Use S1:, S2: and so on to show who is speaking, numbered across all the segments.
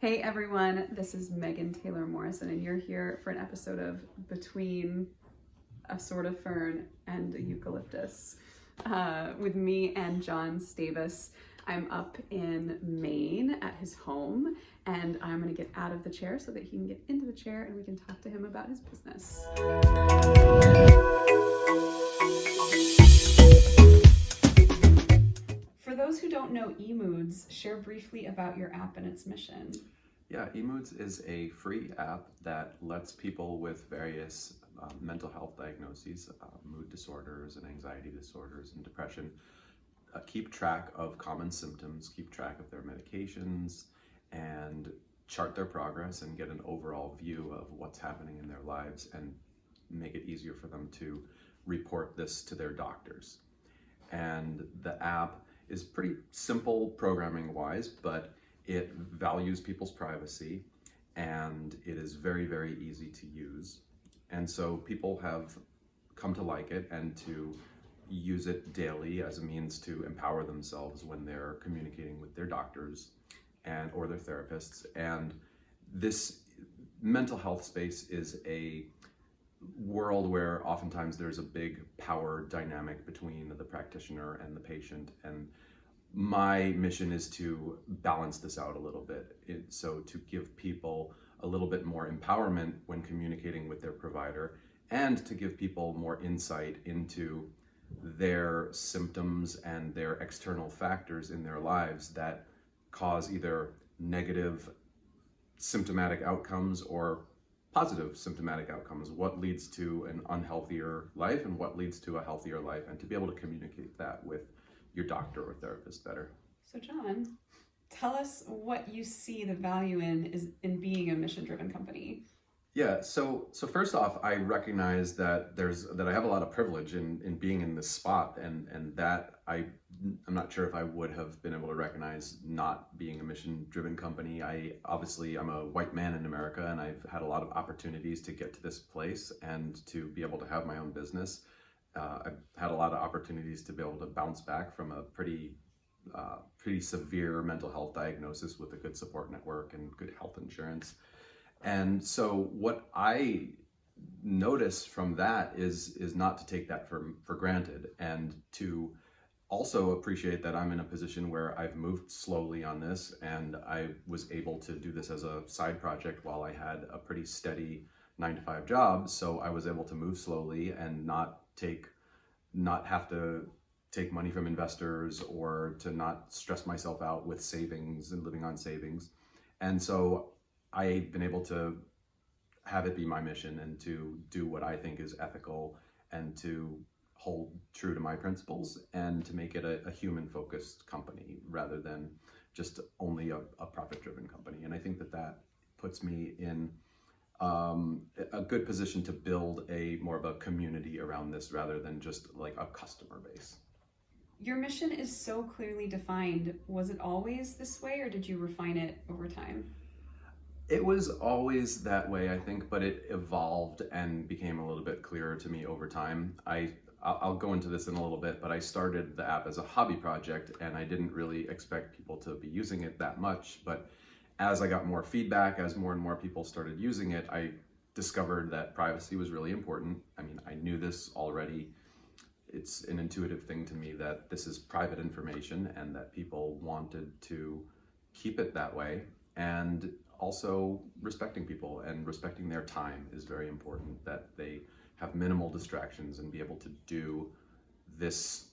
S1: Hey everyone, this is Megan Taylor Morrison, and you're here for an episode of Between a Sort of Fern and a Eucalyptus with me and Jon Stavis. I'm up in Maine at his home, and I'm going to get out of the chair so that he can get into the chair and we can talk to him about his business. For those who don't know eMoods, share briefly about your app and its mission.
S2: Yeah, eMoods is a free app that lets people with various mental health diagnoses, mood disorders and anxiety disorders and depression, keep track of common symptoms, keep track of their medications, and chart their progress and get an overall view of what's happening in their lives and make it easier for them to report this to their doctors. And the app is pretty simple programming wise, but it values people's privacy and it is very, very easy to use. And so people have come to like it and to use it daily as a means to empower themselves when they're communicating with their doctors or their therapists. And this mental health space is a world where oftentimes there's a big power dynamic between the practitioner and the patient. And my mission is to balance this out a little bit. So to give people a little bit more empowerment when communicating with their provider, and to give people more insight into their symptoms and their external factors in their lives that cause either negative symptomatic outcomes or positive symptomatic outcomes. What leads to an unhealthier life and what leads to a healthier life, and to be able to communicate that with your doctor or therapist better.
S1: So Jon, tell us what you see the value in being a mission-driven company.
S2: Yeah, so first off, I recognize that I have a lot of privilege in being in this spot, and that I'm not sure if I would have been able to recognize not being a mission-driven company. I'm a white man in America, and I've had a lot of opportunities to get to this place and to be able to have my own business. I've had a lot of opportunities to be able to bounce back from a pretty severe mental health diagnosis with a good support network and good health insurance. And so what I notice from that is not to take that for granted, and to also appreciate that I'm in a position where I've moved slowly on this, and I was able to do this as a side project while I had a pretty steady 9-to-5 job. So I was able to move slowly and not have to take money from investors, or to not stress myself out with savings and living on savings. And so I've been able to have it be my mission and to do what I think is ethical, and to hold true to my principles, and to make it a human-focused company rather than just only a profit-driven company. And I think that puts me in a good position to build more of a community around this rather than just like a customer base.
S1: Your mission is so clearly defined. Was it always this way, or did you refine it over time?
S2: It was always that way, I think, but it evolved and became a little bit clearer to me over time. I'll go into this in a little bit, but I started the app as a hobby project, and I didn't really expect people to be using it that much. But as I got more feedback, as more and more people started using it, I discovered that privacy was really important. I mean, I knew this already. It's an intuitive thing to me that this is private information and that people wanted to keep it that way. And also respecting people and respecting their time is very important, that they have minimal distractions and be able to do this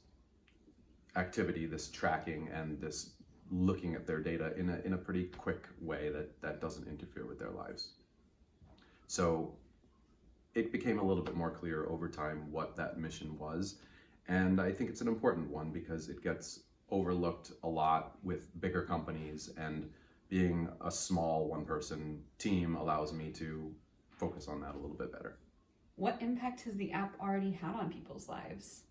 S2: activity, this tracking, and this looking at their data in a pretty quick way that doesn't interfere with their lives. So it became a little bit more clear over time what that mission was. And I think it's an important one because it gets overlooked a lot with bigger companies, and being a small one-person team allows me to focus on that a little bit better.
S1: What impact has the app already had on people's lives?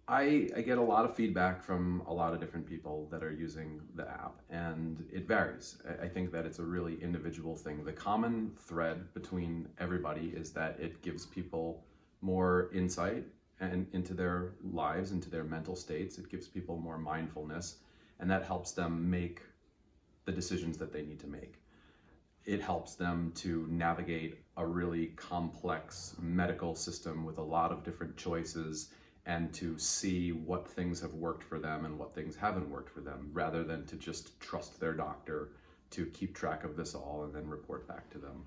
S2: I get a lot of feedback from a lot of different people that are using the app, and it varies. I think that it's a really individual thing. The common thread between everybody is that it gives people more insight and into their lives, into their mental states. It gives people more mindfulness, and that helps them make the decisions that they need to make. It helps them to navigate a really complex medical system with a lot of different choices, and to see what things have worked for them and what things haven't worked for them, rather than to just trust their doctor to keep track of this all and then report back to them.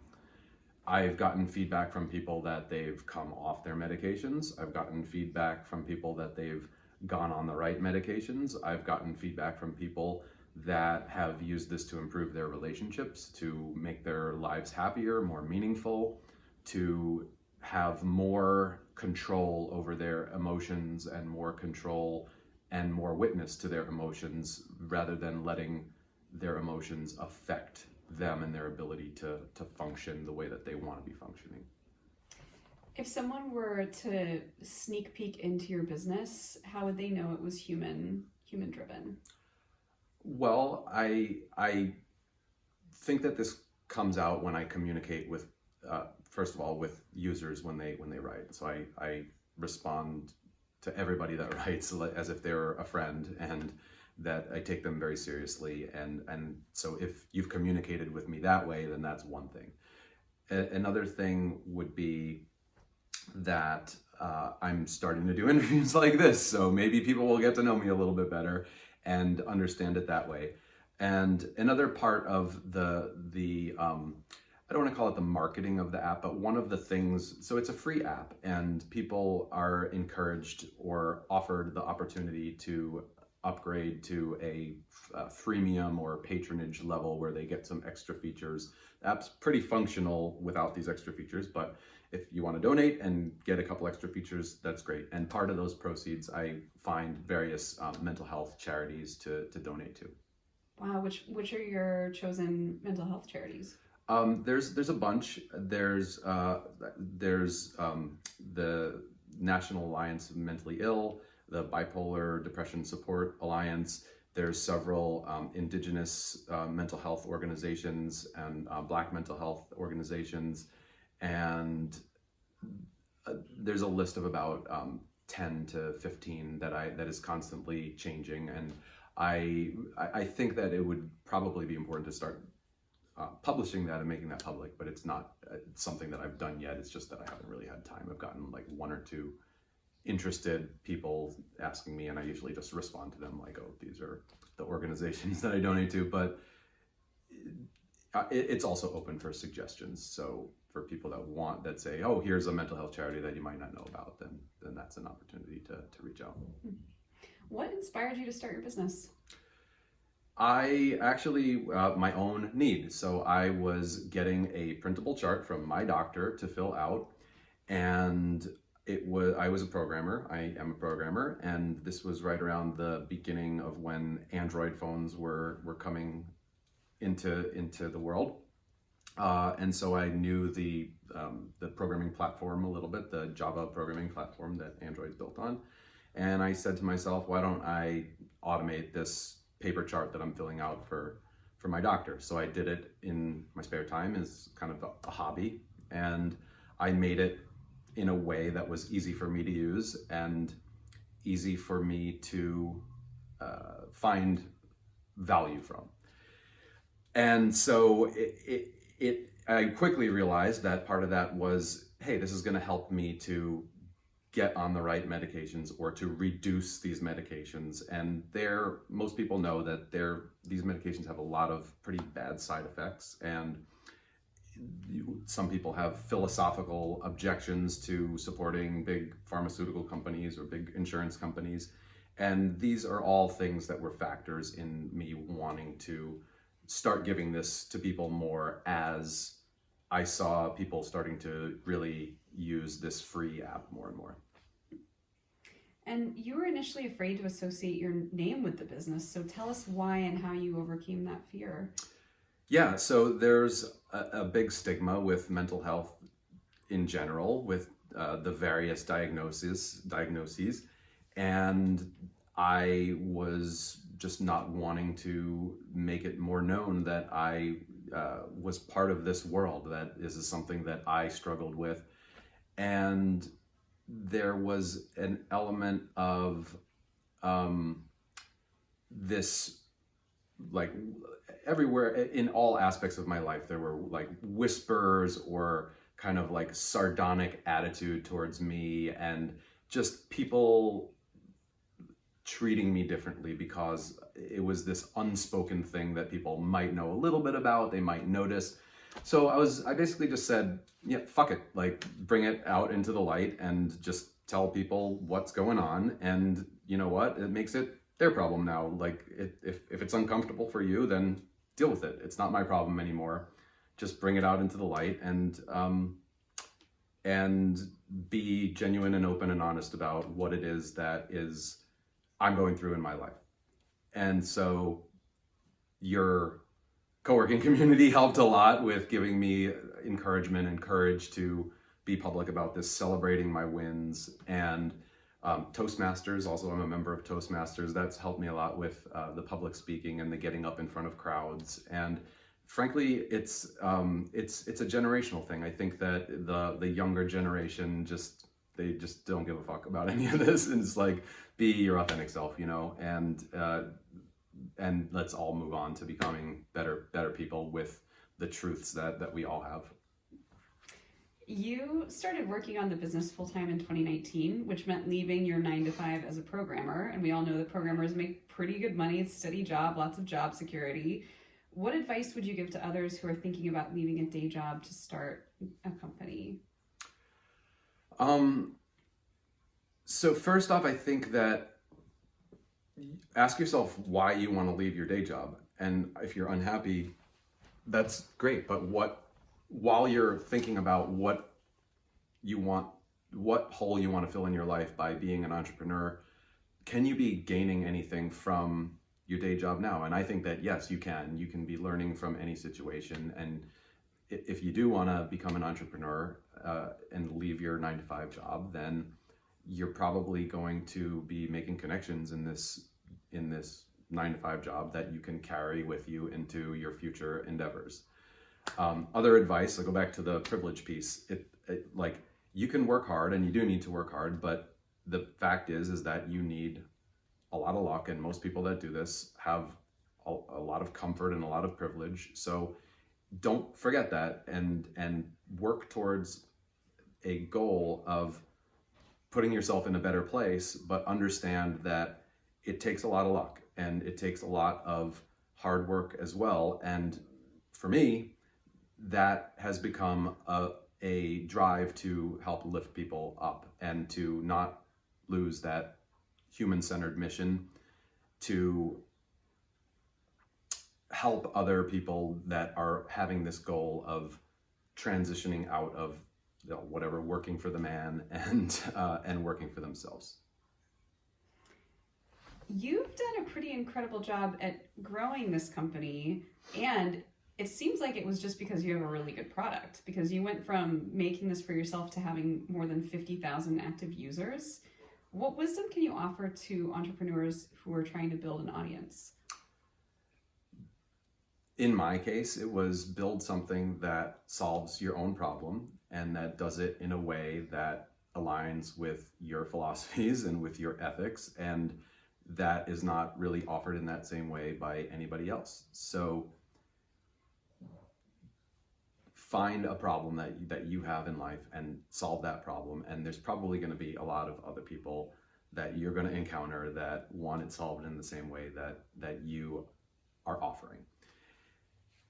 S2: I've gotten feedback from people that they've come off their medications. I've gotten feedback from people that they've gone on the right medications. I've gotten feedback from people that have used this to improve their relationships, to make their lives happier, more meaningful, to have more control over their emotions and more control and more witness to their emotions, rather than letting their emotions affect them and their ability to function the way that they want to be functioning.
S1: If someone were to sneak peek into your business, how would they know it was human driven?
S2: Well, I think that this comes out when I communicate with, first of all, with users when they write. So I respond to everybody that writes as if they're a friend, and that I take them very seriously. And so if you've communicated with me that way, then that's one thing. Another thing would be that I'm starting to do interviews like this, so maybe people will get to know me a little bit better and understand it that way. And another part of the I don't want to call it the marketing of the app, but one of the things, so it's a free app, and people are encouraged or offered the opportunity to upgrade to a freemium or patronage level where they get some extra features. The app's pretty functional without these extra features, but if you want to donate and get a couple extra features, that's great. And part of those proceeds, I find various mental health charities to donate to.
S1: Wow, which are your chosen mental health charities?
S2: There's a bunch. There's the National Alliance of Mentally Ill, the Bipolar Depression Support Alliance. There's several Indigenous mental health organizations and Black mental health organizations, and there's a list of about 10 to 15 that is constantly changing. And I think that it would probably be important to start publishing that and making that public, but it's not something that I've done yet. It's just that I haven't really had time. I've gotten like one or two interested people asking me, and I usually just respond to them like, oh, these are the organizations that I donate to. But it's also open for suggestions. So for people that say, oh, here's a mental health charity that you might not know about, then that's an opportunity to reach out.
S1: What inspired you to start your business?
S2: I actually, my own need. So I was getting a printable chart from my doctor to fill out, and I was a programmer. I am a programmer, and this was right around the beginning of when Android phones were coming into the world. And so I knew the programming platform a little bit, the Java programming platform that Android's built on. And I said to myself, why don't I automate this paper chart that I'm filling out for my doctor? So I did it in my spare time as kind of a hobby, and I made it in a way that was easy for me to use and easy for me to find value from. And so I quickly realized that part of that was, hey, this is going to help me to get on the right medications or to reduce these medications. And most people know that these medications have a lot of pretty bad side effects, and some people have philosophical objections to supporting big pharmaceutical companies or big insurance companies. And these are all things that were factors in me wanting to start giving this to people more, as I saw people starting to really use this free app more and more.
S1: And you were initially afraid to associate your name with the business. So tell us why and how you overcame that fear.
S2: Yeah, so there's a big stigma with mental health in general, with the various diagnoses, and I was just not wanting to make it more known that I was part of this world, that this is something that I struggled with. And there was an element of this, like, everywhere in all aspects of my life, there were like whispers or kind of like sardonic attitude towards me, and just people treating me differently because it was this unspoken thing that people might know a little bit about, they might notice. So I basically just said, yeah, fuck it, like bring it out into the light and just tell people what's going on. And you know what, it makes it their problem now. Like if it's uncomfortable for you, then deal with it. It's not my problem anymore. Just bring it out into the light and be genuine and open and honest about what it is that is I'm going through in my life. And so your coworking community helped a lot with giving me encouragement and courage to be public about this, celebrating my wins. And Toastmasters, also I'm a member of Toastmasters. That's helped me a lot with the public speaking and the getting up in front of crowds. And frankly, it's a generational thing. I think that the younger generation they just don't give a fuck about any of this. And it's like, be your authentic self, you know, and let's all move on to becoming better people with the truths that we all have.
S1: You started working on the business full-time in 2019, which meant leaving your 9-to-5 as a programmer. And we all know that programmers make pretty good money, it's a steady job, lots of job security. What advice would you give to others who are thinking about leaving a day job to start a company?
S2: So first off, I think that ask yourself why you want to leave your day job. And if you're unhappy, that's great. But while you're thinking about what hole you want to fill in your life by being an entrepreneur, can you be gaining anything from your day job now? And I think that yes, you can. You can be learning from any situation. And if you do want to become an entrepreneur and leave your 9-to-5 job, then you're probably going to be making connections in this 9-to-5 job that you can carry with you into your future endeavors. Other advice, I'll go back to the privilege piece. Like you can work hard, and you do need to work hard, but the fact is that you need a lot of luck, and most people that do this have a lot of comfort and a lot of privilege. So don't forget that, and work towards a goal of putting yourself in a better place, but understand that it takes a lot of luck and it takes a lot of hard work as well. And for me, that has become a drive to help lift people up and to not lose that human-centered mission, to help other people that are having this goal of transitioning out of whatever, working for the man and working for themselves.
S1: You've done a pretty incredible job at growing this company, and it seems like it was just because you have a really good product, because you went from making this for yourself to having more than 50,000 active users. What wisdom can you offer to entrepreneurs who are trying to build an audience?
S2: In my case, it was build something that solves your own problem and that does it in a way that aligns with your philosophies and with your ethics, and that is not really offered in that same way by anybody else. So find a problem that you have in life and solve that problem. And there's probably going to be a lot of other people that you're going to encounter that want it solved in the same way that you are offering.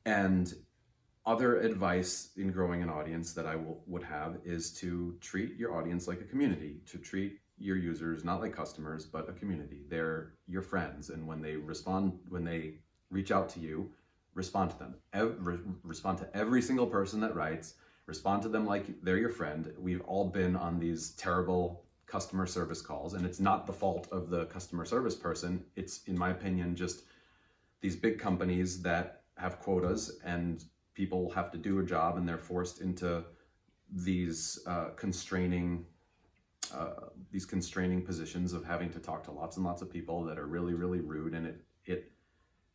S2: And other advice in growing an audience that I would have is to treat your audience like a community, to treat your users not like customers, but a community. They're your friends. And when they reach out to you, respond to them. Respond to every single person that writes. Respond to them like they're your friend. We've all been on these terrible customer service calls, and it's not the fault of the customer service person. It's, in my opinion, just these big companies that have quotas, and people have to do a job, and they're forced into these constraining positions of having to talk to lots and lots of people that are really, really rude, and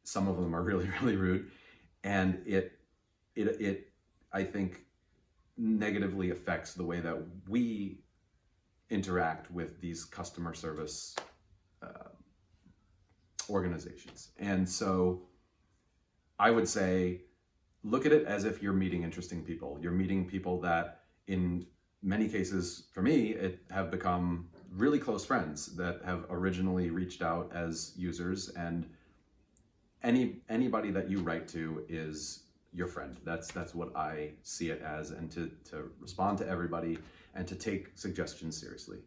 S2: some of them are really, really rude, and it I think negatively affects the way that we interact with these customer service organizations. And so I would say, look at it as if you're meeting interesting people. You're meeting people that, in many cases, for me, it have become really close friends that have originally reached out as users, and anybody that you write to is your friend. That's what I see it as, and to respond to everybody and to take suggestions seriously.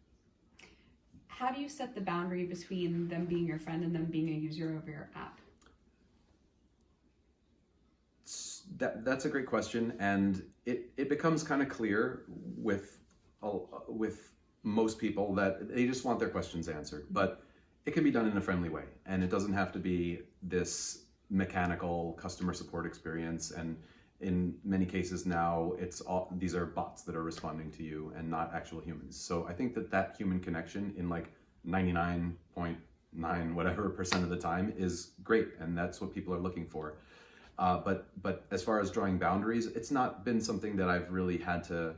S1: How do you set the boundary between them being your friend and them being a user of your app?
S2: That's a great question, and it becomes kind of clear with most people that they just want their questions answered, but it can be done in a friendly way, and it doesn't have to be this mechanical customer support experience. And in many cases now, these are bots that are responding to you and not actual humans. So I think that human connection in like 99.9 whatever % of the time is great, and that's what people are looking for. But as far as drawing boundaries, it's not been something that I've really had to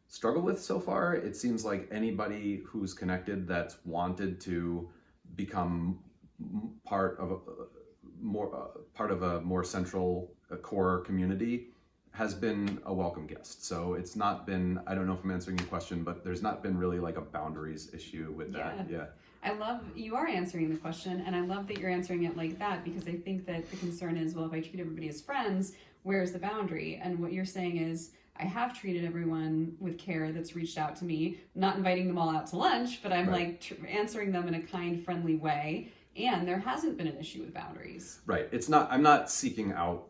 S2: struggle with so far. It seems like anybody who's connected that's wanted to become part of a more central core community has been a welcome guest. So it's not been, I don't know if I'm answering your question, but there's not been really like a boundaries issue with that. Yeah.
S1: I love you are answering the question, and I love that you're answering it like that, because I think that the concern is, well, if I treat everybody as friends, where's the boundary? And what you're saying is, I have treated everyone with care that's reached out to me, not inviting them all out to lunch, but I'm
S2: right.
S1: like answering them in a kind, friendly way. And there hasn't been an issue with boundaries.
S2: Right. I'm not seeking out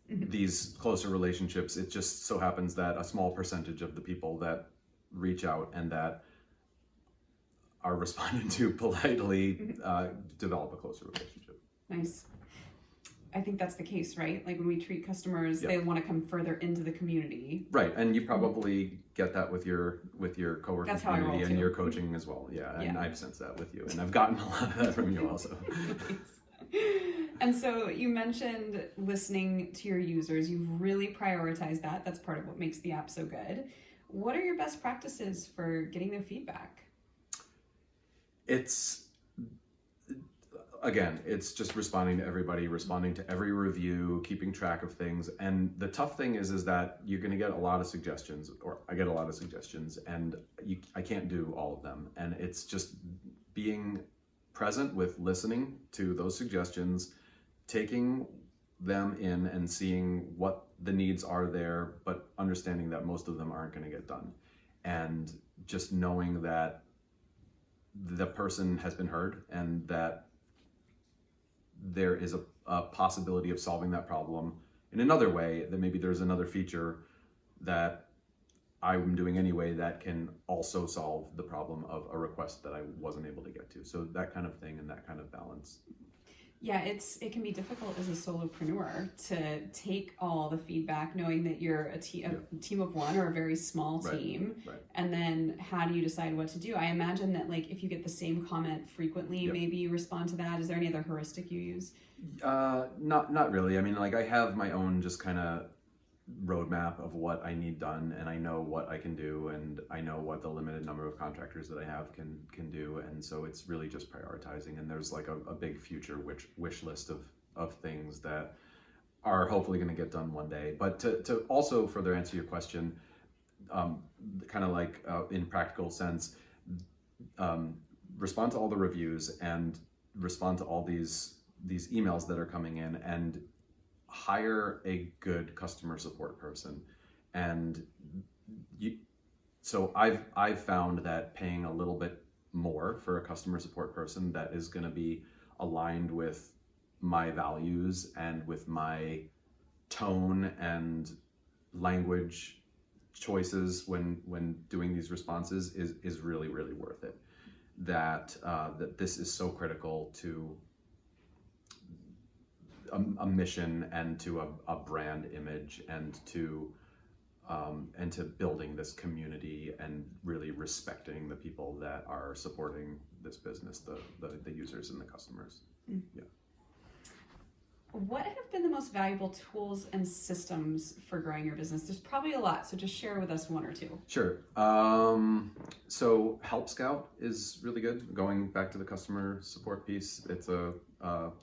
S2: these closer relationships. It just so happens that a small percentage of the people that reach out and that are responded to politely develop a closer relationship.
S1: Nice. I think that's the case, right? Like when we treat customers, they want to come further into the community.
S2: Right, and you probably get that with your coworking community and your coaching as well. Yeah, and I've sensed that with you, and I've gotten a lot of that from you also.
S1: And so you mentioned listening to your users. You've really prioritized that. That's part of what makes the app so good. What are your best practices for getting their feedback?
S2: It's just responding to everybody, responding to every review, keeping track of things. And the tough thing is that you're going to get a lot of suggestions, or I get a lot of suggestions, and I can't do all of them. And it's just being present with listening to those suggestions, taking them in and seeing what the needs are there, but understanding that most of them aren't going to get done. And just knowing that the person has been heard and that there is a possibility of solving that problem in another way, that maybe there's another feature that I'm doing anyway that can also solve the problem of a request that I wasn't able to get to. So that kind of thing and that kind of balance.
S1: Yeah, it can be difficult as a solopreneur to take all the feedback, knowing that you're a team of one or a very small team.
S2: Right.
S1: And then how do you decide what to do? I imagine that like if you get the same comment frequently, maybe you respond to that. Is there any other heuristic you use?
S2: Not really. I mean, like I have my own just kind of roadmap of what I need done, and I know what I can do, and I know what the limited number of contractors that I have can do, and so it's really just prioritizing. And there's like a big future wish list of things that are hopefully going to get done one day. But to also further answer your question, kind of like in practical sense, respond to all the reviews and respond to all these emails that are coming in, and hire a good customer support person. And so I've found that paying a little bit more for a customer support person that is going to be aligned with my values and with my tone and language choices when doing these responses is really, really worth it. That this is so critical to a mission and to a brand image and to building this community and really respecting the people that are supporting this business, the users and the customers. Yeah.
S1: What have been the most valuable tools and systems for growing your business? There's probably a lot, so just share with us one or two.
S2: Sure. So Help Scout is really good. Going back to the customer support piece, it's a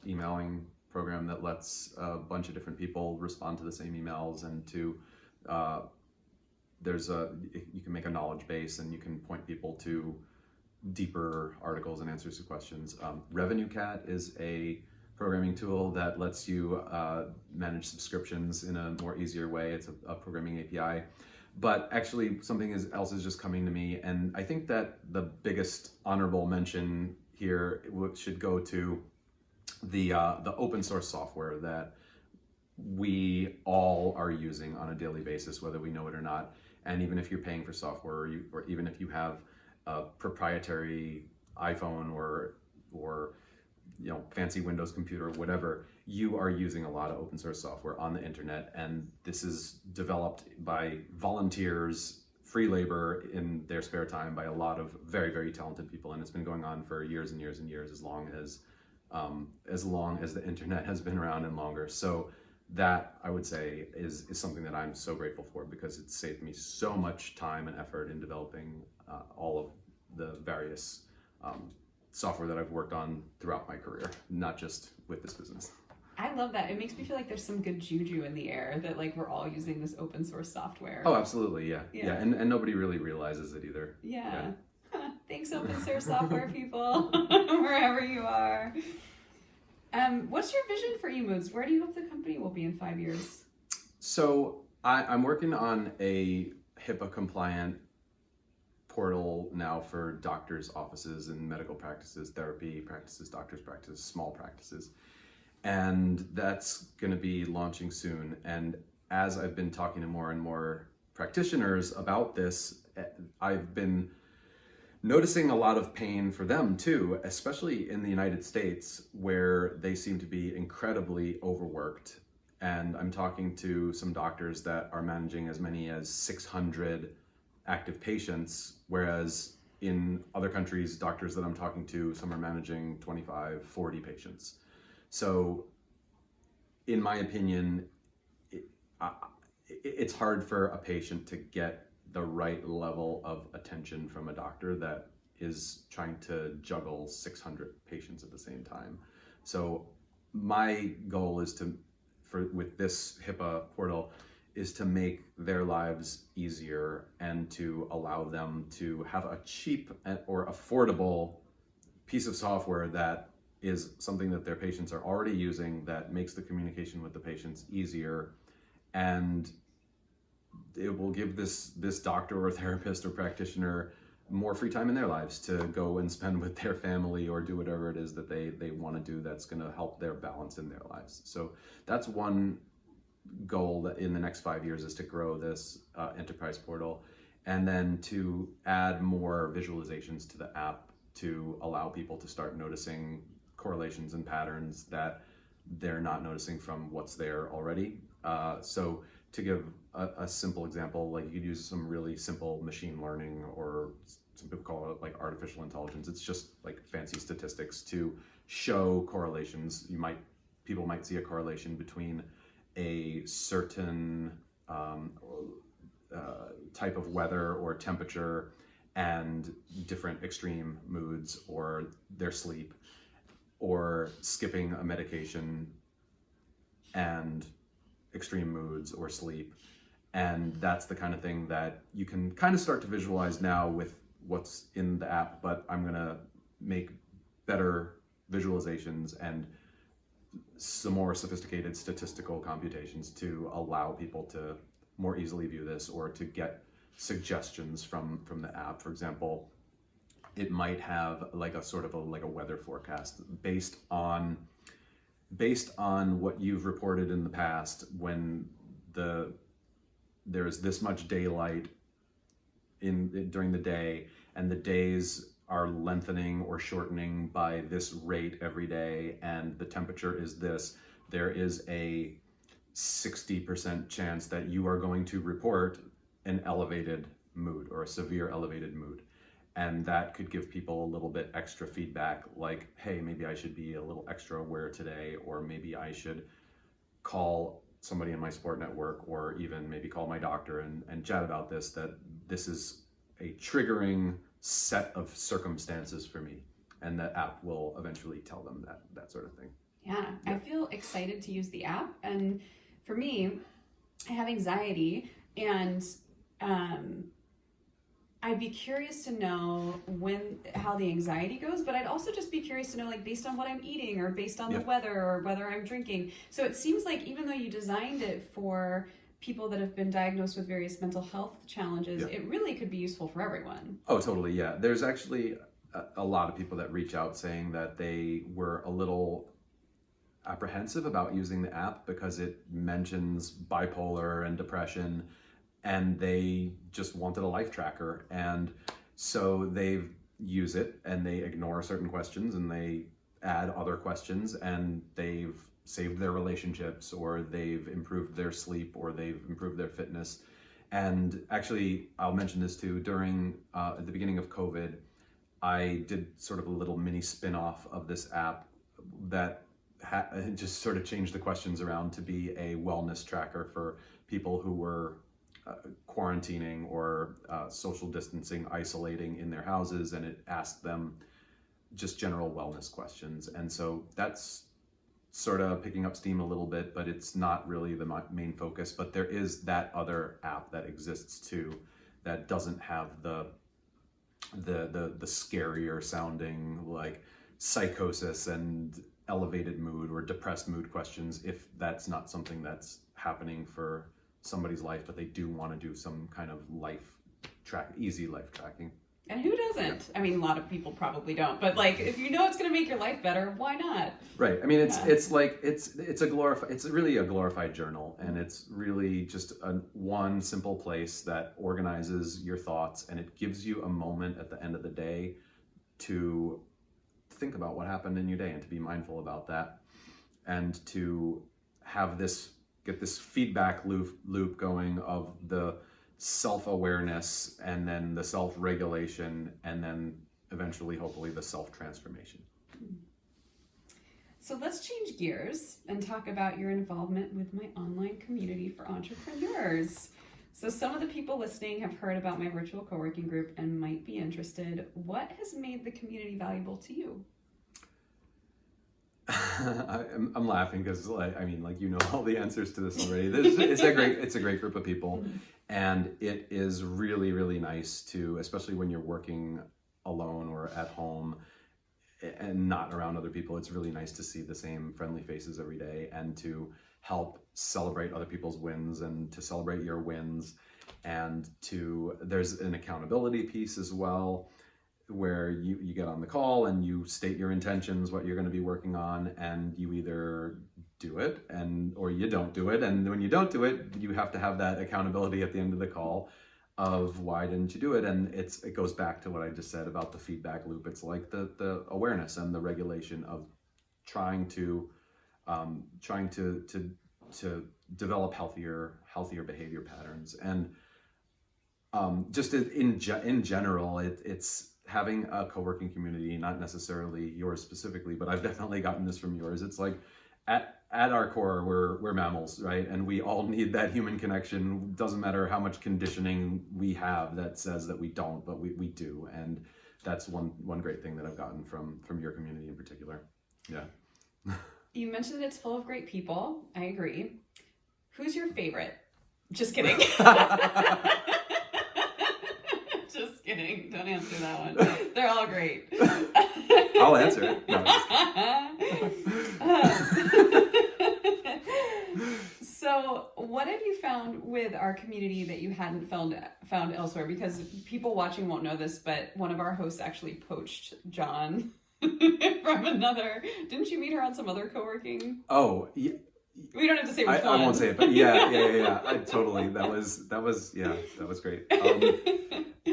S2: emailing program that lets a bunch of different people respond to the same emails, and to you can make a knowledge base, and you can point people to deeper articles and answers to questions. Revenue Cat is a programming tool that lets you manage subscriptions in a more easier way. It's a programming API. But actually, something else is just coming to me, and I think that the biggest honorable mention here should go to the open source software that we all are using on a daily basis, whether we know it or not. And even if you're paying for software, or even if you have a proprietary iPhone or fancy Windows computer, whatever, you are using a lot of open source software on the internet, and this is developed by volunteers, free labor in their spare time by a lot of very, very talented people, and it's been going on for years and years and years, as long as the internet has been around and longer. So that, I would say, is something that I'm so grateful for, because it's saved me so much time and effort in developing all of the various software that I've worked on throughout my career, not just with this business.
S1: I love that. It makes me feel like there's some good juju in the air that like we're all using this open source software.
S2: Oh, absolutely, yeah. And nobody really realizes it either.
S1: Yeah. Thanks, open source software people, wherever you are. What's your vision for eMoods? Where do you hope the company will be in 5 years?
S2: So I'm working on a HIPAA compliant portal now for doctors' offices and medical practices, therapy practices, doctors' practices, small practices. And that's going to be launching soon. And as I've been talking to more and more practitioners about this, I've been noticing a lot of pain for them too, especially in the United States, where they seem to be incredibly overworked. And I'm talking to some doctors that are managing as many as 600 active patients, whereas in other countries, doctors that I'm talking to, some are managing 25, 40 patients. So in my opinion, it's hard for a patient to get the right level of attention from a doctor that is trying to juggle 600 patients at the same time. So my goal is with this HIPAA portal, is to make their lives easier and to allow them to have a cheap or affordable piece of software that is something that their patients are already using, that makes the communication with the patients easier, and it will give this doctor or therapist or practitioner more free time in their lives to go and spend with their family or do whatever it is that they want to do that's going to help their balance in their lives. So that's one goal that in the next 5 years, is to grow this enterprise portal, and then to add more visualizations to the app to allow people to start noticing correlations and patterns that they're not noticing from what's there already. So to give a simple example, like you could use some really simple machine learning, or some people call it like artificial intelligence. It's just like fancy statistics to show correlations. People might see a correlation between a certain type of weather or temperature and different extreme moods, or their sleep, or skipping a medication and extreme moods or sleep. And that's the kind of thing that you can kind of start to visualize now with what's in the app, but I'm gonna make better visualizations and some more sophisticated statistical computations to allow people to more easily view this, or to get suggestions from the app. For example, it might have like a sort of a weather forecast based on what you've reported in the past, when there's this much daylight during the day, and the days are lengthening or shortening by this rate every day, and the temperature is this, there is a 60% chance that you are going to report an elevated mood or a severe elevated mood. And that could give people a little bit extra feedback, like, hey, maybe I should be a little extra aware today, or maybe I should call somebody in my support network, or even maybe call my doctor and chat about this, that this is a triggering set of circumstances for me. And the app will eventually tell them that sort of thing.
S1: Yeah, I feel excited to use the app. And for me, I have anxiety, and I'd be curious to know how the anxiety goes, but I'd also just be curious to know, like, based on what I'm eating or based on the weather or whether I'm drinking. So it seems like even though you designed it for people that have been diagnosed with various mental health challenges, it really could be useful for everyone.
S2: Oh, totally. Yeah. There's actually a lot of people that reach out saying that they were a little apprehensive about using the app because it mentions bipolar and depression, and they just wanted a life tracker. And so they use it and they ignore certain questions and they add other questions, and they've saved their relationships, or they've improved their sleep, or they've improved their fitness. And actually, I'll mention this too, during at the beginning of COVID, I did sort of a little mini spin-off of this app that just sort of changed the questions around to be a wellness tracker for people who were quarantining or social distancing, isolating in their houses, and it asked them just general wellness questions. And so that's sort of picking up steam a little bit, but it's not really the main focus. But there is that other app that exists too that doesn't have the scarier sounding, like, psychosis and elevated mood or depressed mood questions, if that's not something that's happening for somebody's life, but they do want to do some kind of easy life tracking.
S1: And who doesn't? I mean, a lot of people probably don't, but, like, if you know it's going to make your life better, why not?
S2: Right. I mean, it's really a glorified journal, and it's really just one simple place that organizes your thoughts, and it gives you a moment at the end of the day to think about what happened in your day and to be mindful about that, and to get this feedback loop going of the self-awareness, and then the self-regulation, and then eventually, hopefully, the self-transformation.
S1: So let's change gears and talk about your involvement with my online community for entrepreneurs. So some of the people listening have heard about my virtual co-working group and might be interested. What has made the community valuable to you?
S2: I'm laughing because, you know all the answers to this already. It's a great group of people, and it is really, really nice to, especially when you're working alone or at home and not around other people. It's really nice to see the same friendly faces every day, and to help celebrate other people's wins and to celebrate your wins, and there's an accountability piece as well, where you get on the call and you state your intentions, what you're going to be working on, and you either do it or you don't do it. And when you don't do it, you have to have that accountability at the end of the call of why didn't you do it. And it goes back to what I just said about the feedback loop. It's like the awareness and the regulation of trying to develop healthier behavior patterns. And just in general, it's having a co-working community, not necessarily yours specifically, but I've definitely gotten this from yours. It's like at our core, we're mammals, right? And we all need that human connection. Doesn't matter how much conditioning we have that says that we don't, but we do. And that's one great thing that I've gotten from your community in particular. Yeah.
S1: You mentioned that it's full of great people. I agree. Who's your favorite? Just kidding. Just kidding. Don't answer that one. They're all great.
S2: I'll answer it. No,
S1: so what have you found with our community that you hadn't found elsewhere? Because people watching won't know this, but one of our hosts actually poached Jon from another. Didn't you meet her on some other co-working?
S2: Oh, yeah.
S1: We don't have to say which one.
S2: I won't say it, but yeah. I totally. That was great.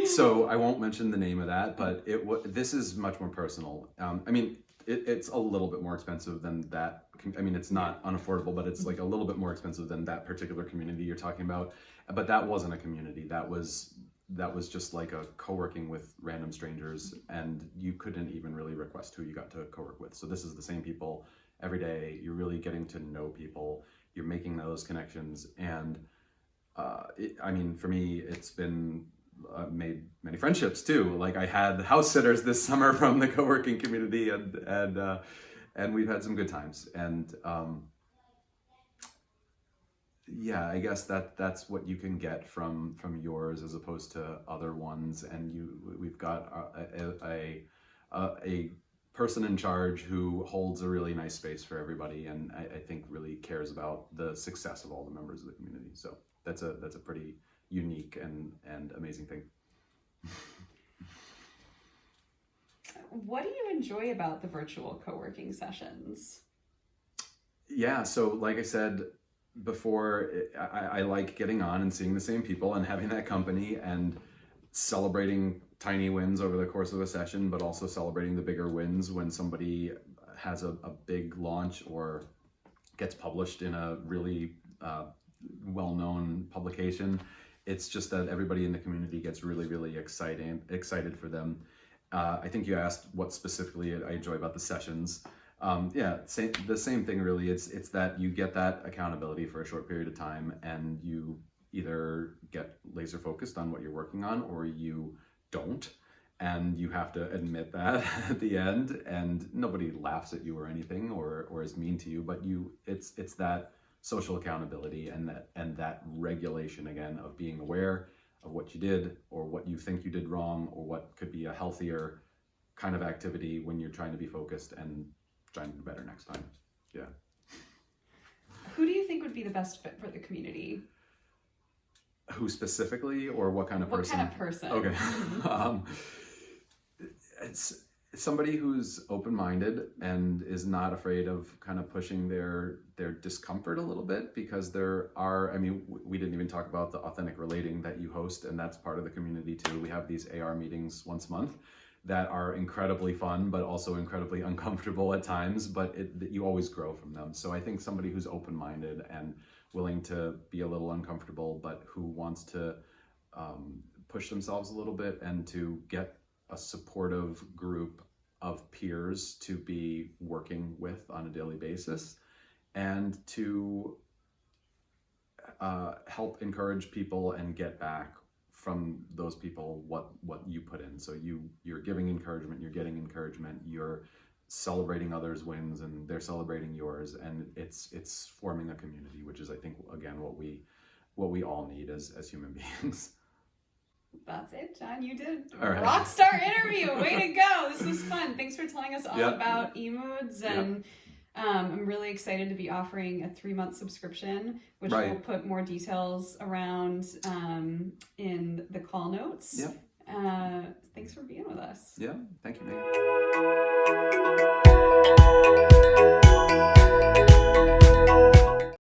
S2: So I won't mention the name of that, but this is much more personal. It's a little bit more expensive than that. I mean, it's not unaffordable, but it's like a little bit more expensive than that particular community you're talking about. But that wasn't a community. That was just like a co-working with random strangers, and you couldn't even really request who you got to co-work with. So this is the same people every day. You're really getting to know people. You're making those connections, and for me, it's been made many friendships too. Like, I had house sitters this summer from the co-working community, and and we've had some good times. And yeah, I guess that's what you can get from yours as opposed to other ones. And we've got a person in charge who holds a really nice space for everybody, and I think really cares about the success of all the members of the community. So that's a pretty unique and amazing thing.
S1: What do you enjoy about the virtual co-working sessions?
S2: Yeah, so like I said before, I like getting on and seeing the same people and having that company and celebrating tiny wins over the course of a session, but also celebrating the bigger wins when somebody has a big launch or gets published in a really well-known publication. It's just that everybody in the community gets really, really excited for them. I think you asked what specifically I enjoy about the sessions. Yeah, the same thing really. It's that you get that accountability for a short period of time, and you either get laser focused on what you're working on or you don't, and you have to admit that at the end, and nobody laughs at you or anything or is mean to you, but it's that social accountability and that regulation again of being aware of what you did or what you think you did wrong or what could be a healthier kind of activity when you're trying to be focused and trying to do better next time. Yeah.
S1: Who do you think would be the best fit for the community?
S2: Who specifically, or what kind of person?
S1: What kind of person?
S2: Okay. It's somebody who's open-minded and is not afraid of kind of pushing their discomfort a little bit, because there are, I mean, we didn't even talk about the authentic relating that you host, and that's part of the community too. We have these AR meetings once a month that are incredibly fun, but also incredibly uncomfortable at times, but you always grow from them. So I think somebody who's open-minded and willing to be a little uncomfortable, but who wants to push themselves a little bit and to get a supportive group of peers to be working with on a daily basis, and to help encourage people and get back from those people what you put in. So you're giving encouragement, you're getting encouragement, you're celebrating others' wins, and they're celebrating yours, and it's forming a community, which is, I think, again, what we all need as human beings.
S1: That's it, John. You did
S2: All right.
S1: rock star interview. Way to go. This was fun. Thanks for telling us all
S2: Yep.
S1: about eMoods. And I'm really excited to be offering a 3-month subscription, which
S2: Right.
S1: we'll put more details around in the call notes.
S2: Yep.
S1: Thanks for being with us.
S2: Yeah. Thank you, Megan.